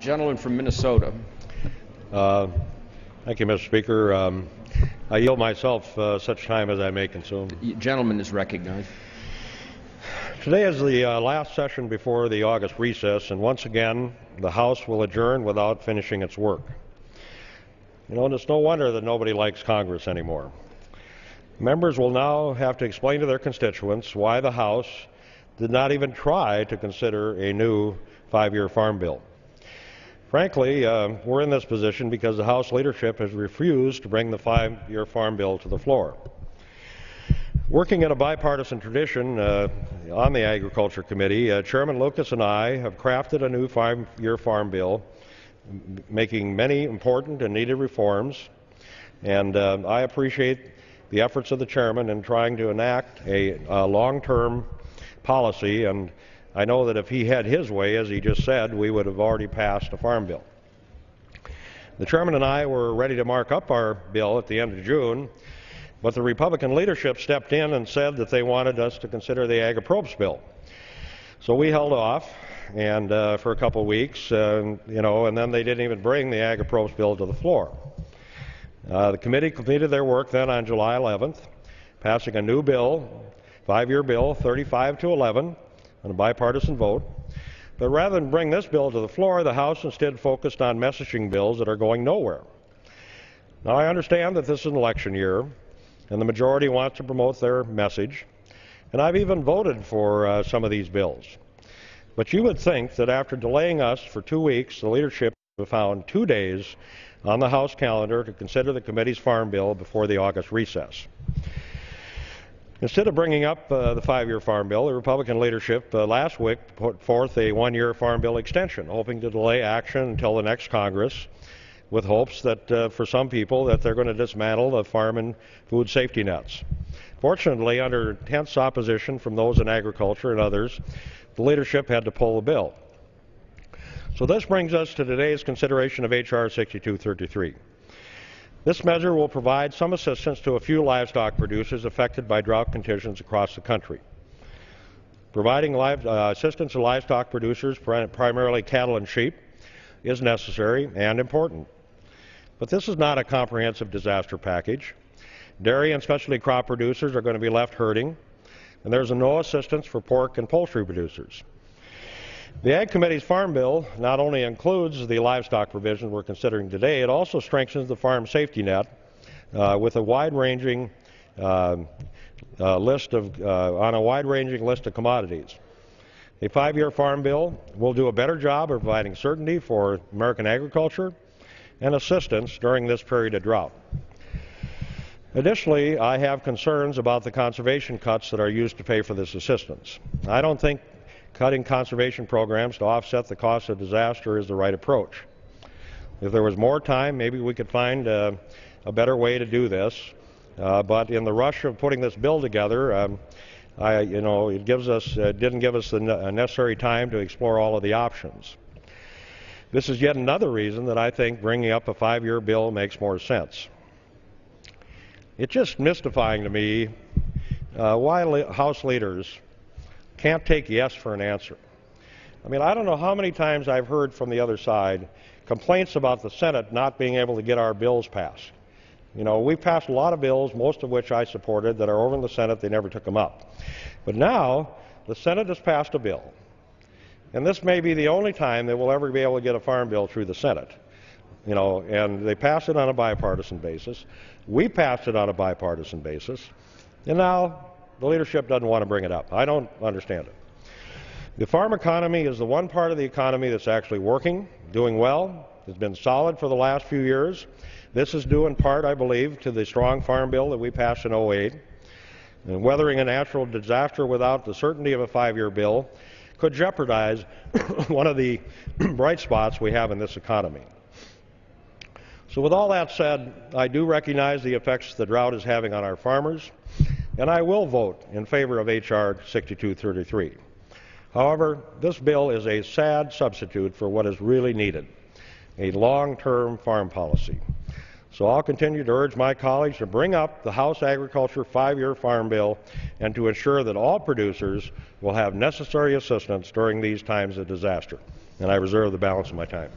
Gentleman from Minnesota. Thank you, Mr. Speaker. I yield myself such time as I may consume. The gentleman is recognized. Today is the last session before the August recess, and once again, the House will adjourn without finishing its work. You know, and it's no wonder that nobody likes Congress anymore. Members will now have to explain to their constituents why the House did not even try to consider a new 5-year farm bill. Frankly, we're in this position because the House leadership has refused to bring the 5-year farm bill to the floor. Working in a bipartisan tradition on the Agriculture Committee, Chairman Lucas and I have crafted a new 5-year farm bill, making many important and needed reforms, and I appreciate the efforts of the chairman in trying to enact a long-term policy, and I know that if he had his way, as he just said, we would have already passed a farm bill. The chairman and I were ready to mark up our bill at the end of June, but the Republican leadership stepped in and said that they wanted us to consider the Ag-Appropriations bill. So we held off and for a couple of weeks, and then they didn't even bring the Ag-Appropriations bill to the floor. The committee completed their work then on July 11th, passing a new bill, 5-year bill, 35-11, on a bipartisan vote. But rather than bring this bill to the floor, the House instead focused on messaging bills that are going nowhere. Now, I understand that this is an election year, and the majority wants to promote their message, and I've even voted for some of these bills. But you would think that after delaying us for 2 weeks, the leadership would have found 2 days on the House calendar to consider the committee's farm bill before the August recess. Instead of bringing up the 5-year farm bill, the Republican leadership last week put forth a 1-year farm bill extension, hoping to delay action until the next Congress, with hopes that for some people that they're going to dismantle the farm and food safety nets. Fortunately, under intense opposition from those in agriculture and others, the leadership had to pull the bill. So this brings us to today's consideration of H.R. 6233. This measure will provide some assistance to a few livestock producers affected by drought conditions across the country. Providing assistance to livestock producers, primarily cattle and sheep, is necessary and important. But this is not a comprehensive disaster package. Dairy and specialty crop producers are going to be left hurting, and there's no assistance for pork and poultry producers. The Ag Committee's Farm Bill not only includes the livestock provisions we're considering today, it also strengthens the farm safety net with a wide-ranging list of commodities. A 5-year farm bill will do a better job of providing certainty for American agriculture and assistance during this period of drought. Additionally, I have concerns about the conservation cuts that are used to pay for this assistance. I don't think cutting conservation programs to offset the cost of disaster is the right approach. If there was more time, maybe we could find a better way to do this. But in the rush of putting this bill together, it didn't give us the necessary time to explore all of the options. This is yet another reason that I think bringing up a 5-year bill makes more sense. It's just mystifying to me why House leaders can't take yes for an answer. I mean, I don't know how many times I've heard from the other side complaints about the Senate not being able to get our bills passed. You know, we've passed a lot of bills, most of which I supported, that are over in the Senate. They never took them up. But now the Senate has passed a bill, and this may be the only time that we'll ever be able to get a farm bill through the Senate. You know, and they passed it on a bipartisan basis. We passed it on a bipartisan basis, and now the leadership doesn't want to bring it up. I don't understand it. The farm economy is the one part of the economy that's actually working, doing well. It's been solid for the last few years. This is due in part, I believe, to the strong farm bill that we passed in 2008. And weathering a natural disaster without the certainty of a 5-year bill could jeopardize one of the bright spots we have in this economy. So with all that said, I do recognize the effects the drought is having on our farmers, and I will vote in favor of H.R. 6233. However, this bill is a sad substitute for what is really needed, a long-term farm policy. So I'll continue to urge my colleagues to bring up the House Agriculture 5-year farm bill and to ensure that all producers will have necessary assistance during these times of disaster. And I reserve the balance of my time.